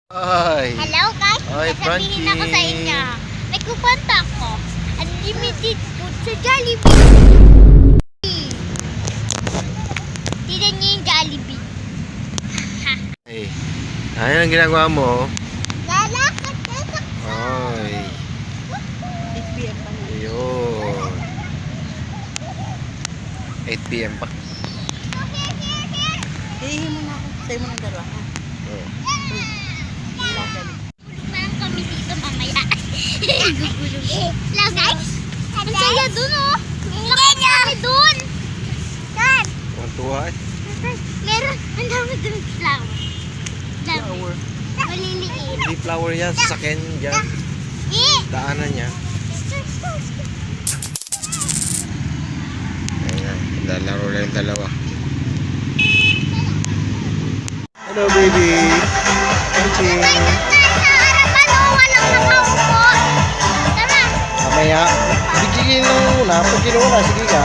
Ay. Hello guys, Ay, sasabihin Frankie. ako sa inyo. May kupanta ko. Unlimited food sa Jollibee. Tignan niyo yung Jollibee. Ay. Ano ang ginagawa mo? Lalakad na sa... Ay. 8 PM pa na. Ayun. 8 PM pa. Hihihin mo na ako. Sa'yo mo ng dalawa, ha? Oh. Parang kami dito mamaya. Hello guys. Ang saya dun oh. Nakita kami dun. Saan? Tuwa eh. Meron. Ang dami dun flower. Flower. Maliliit. Hindi flower yan. Sasakyan dyan. Daanan niya. Ayan. Lalaro lang yung dalawa. Hello baby. Punching. Nasa harapan oh. Walang nakaupo. Tara. Mamaya. Bigyan mo muna. Pag kinuha, sige ka.